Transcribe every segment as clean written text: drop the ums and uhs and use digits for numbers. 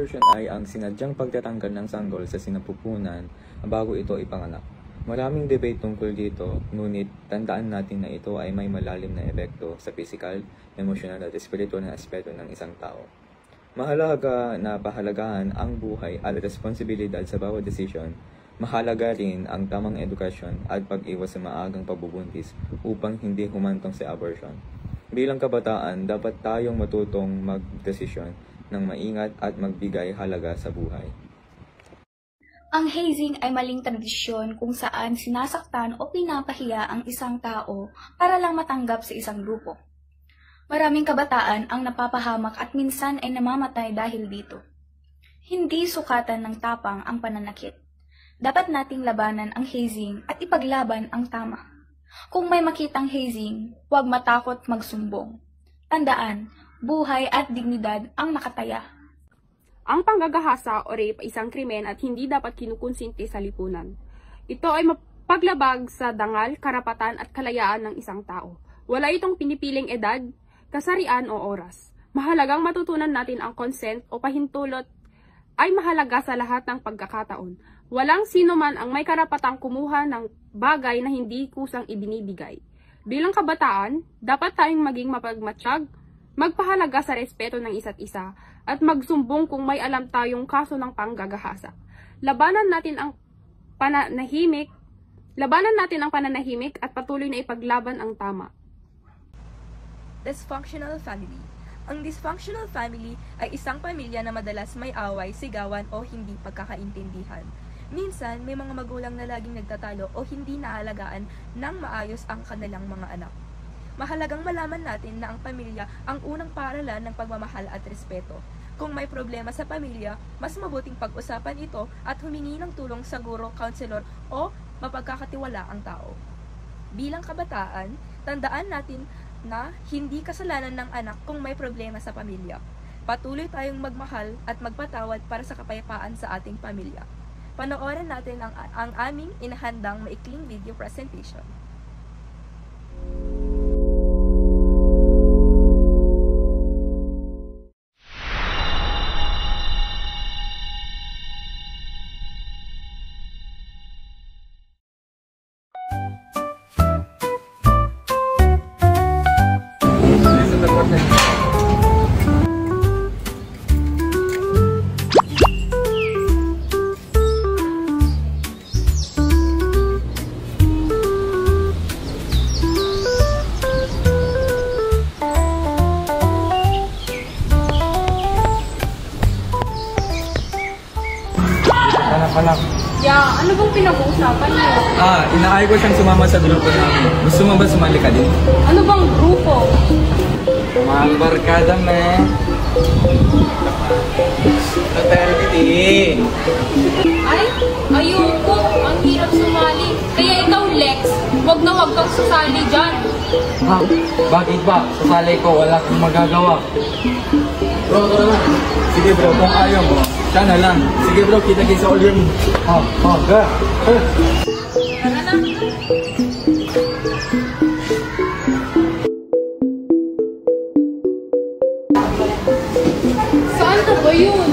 abortion ay ang sinadyang pagtatanggal ng sanggol sa sinapupunan bago ito ipanganak. Maraming debate tungkol dito, ngunit tandaan natin na ito ay may malalim na epekto sa physical, emosyonal at espiritual na aspeto ng isang tao. Mahalaga na pahalagahan ang buhay at responsibilidad sa bawat desisyon. Mahalaga rin ang tamang edukasyon at pag-iwas sa maagang pagbubuntis upang hindi humantong sa abortion. Bilang kabataan, dapat tayong matutong magdesisyon ng maingat at magbigay halaga sa buhay. Ang hazing ay maling tradisyon kung saan sinasaktan o pinapahiya ang isang tao para lang matanggap sa isang grupo. Maraming kabataan ang napapahamak at minsan ay namamatay dahil dito. Hindi sukatan ng tapang ang pananakit. Dapat nating labanan ang hazing at ipaglaban ang tama. Kung may makitang hazing, huwag matakot magsumbong. Tandaan, buhay at dignidad ang nakataya. Ang panggagahasa o rape ay isang krimen at hindi dapat kinukonsinti sa lipunan. Ito ay paglabag sa dangal, karapatan at kalayaan ng isang tao. Wala itong pinipiling edad, kasarian o oras. Mahalagang matutunan natin ang consent o pahintulot ay mahalaga sa lahat ng pagkakataon. Walang sino man ang may karapatang kumuha ng bagay na hindi kusang ibinibigay. Bilang kabataan, dapat tayong maging mapagmatsyag, magpahalaga sa respeto ng isa't isa, at magsumbong kung may alam tayong kaso ng panggagahasa. Labanan natin ang pananahimik at patuloy na ipaglaban ang tama. Dysfunctional family. Ang dysfunctional family ay isang pamilya na madalas may away, sigawan o hindi pagkakaintindihan. Minsan, may mga magulang na laging nagtatalo o hindi naalagaan ng maayos ang kanilang mga anak. Mahalagang malaman natin na ang pamilya ang unang paaralan ng pagmamahal at respeto. Kung may problema sa pamilya, mas mabuting pag-usapan ito at humingi ng tulong sa guro, counselor o mapagkakatiwala ang tao. Bilang kabataan, tandaan natin na hindi kasalanan ng anak kung may problema sa pamilya. Patuloy tayong magmahal at magpatawad para sa kapayapaan sa ating pamilya. Panoorin natin ang aming inahandang maikling video presentation. Anak. Ano bang pinag-uusapan niyo? Inaay ko siyang sumama sa grupo namin. Gusto mo ba sumali ka din? Ano bang grupo? Mga barkada, me. Paternity. Ay, ayoko. Ang hirap sumali. Kaya ikaw, Lex, wag na wag kang sasali dyan. Ha? Bakit ba? Sasali ko, wala kang magagawa. Bro. Sige bro, kung ayaw mo, siya na lang. Sige bro, kita-kita sa all room. Ga. Tara na. Saan ka ba yun?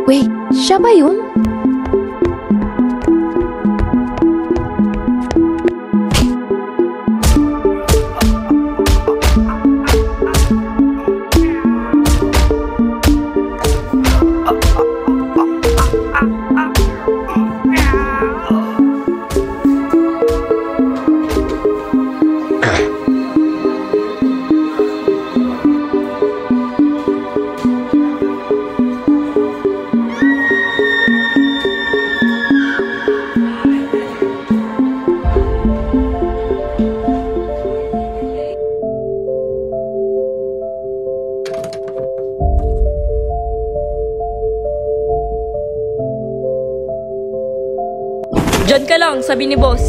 Wait, siya ba yun? sabi ni boss.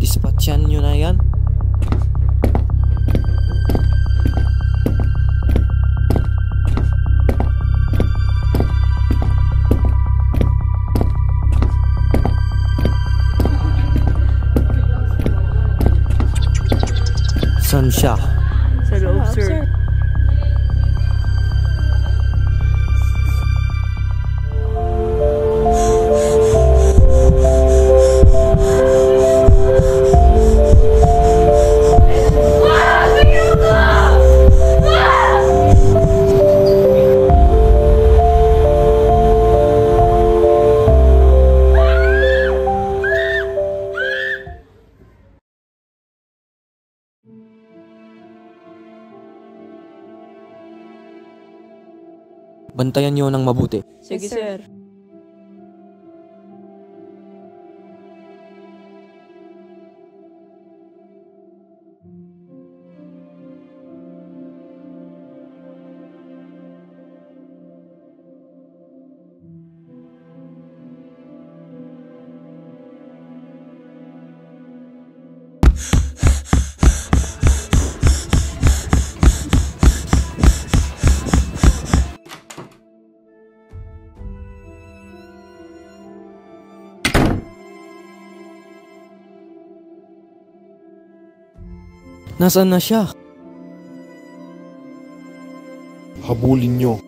Dispatchan nyo na yan? Saan siya? Sa loob, sir. Bantayan nyo ng mabuti. Sige, sir. Nasaan na siya? Habulin nyo.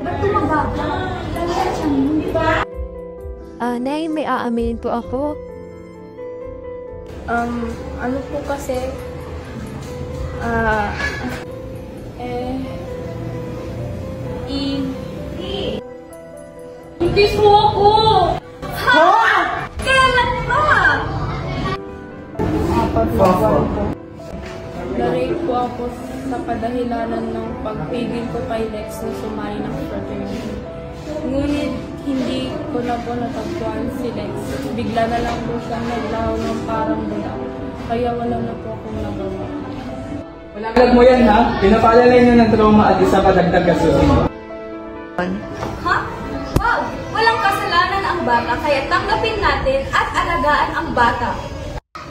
Ba't tumagabla? Lala siyang Nay, may aaminin po ako. Ano po kasi, Hindi po ako! Ha? Kailan ba? Apat na buwan po. Na-rape po ako sa kadahilanan ng pagpigil ko kay Lex na sumali ng fraternity. Ngunit hindi ko na po natagpuan si Lex. Bigla na lang po siyang naglaho ng parang bula. Kaya wala na po akong nagawa. Malaglag mo yan ha? Pinapalalay nyo ng trauma at isa kadagdag kasuhin. Ha? Wow! Walang kasalanan ang bata, kaya tanggapin natin at alagaan ang bata.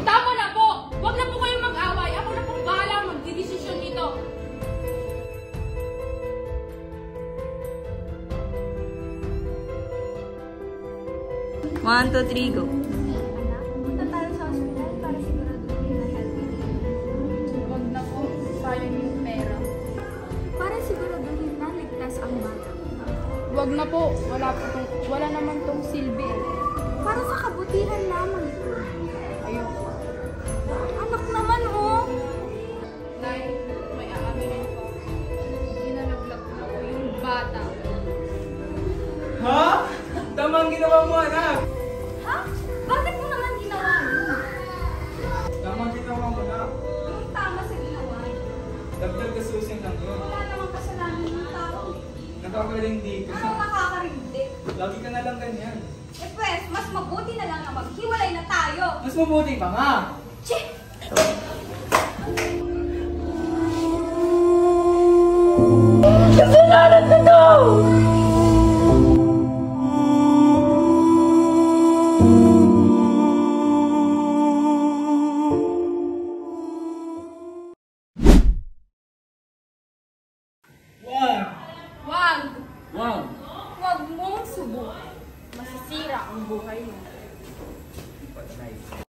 Tama na po! Huwag na po kayong mag-away. Ako na pong bahala magdidesisyon nito. One, two, three, go. Anak, punta tayo sa ospital para siguraduhin na healthy. Huwag na po. Sayang yung pera. Para siguraduhin na ligtas ang bata. Huwag na po. Wala naman tong silbi eh. Para sa kabutihan lamang ito. Ayoko. Anak naman, oh! Nay, may aaminin ko. Ginanaglag ko yung bata. Ha? Tama ang ginawa mo anak! Ha? Bakit mo naman ginawa yun? Tama ang ginawa mo anak. Anong tama sa ginawa? Dagdag kasusin lang yun. Wala namang kasalanan ng tao. Nakakaling dito. Anong nakakarindik? Lagi ka na lang ganyan. Eh pues, mas mabuti na lang na maghiwalay na tayo. Mas mabuti pa nga. Che! Wag! Wag! Wag! Huwag mong subukan. Masisira ang buhay mo. Patay.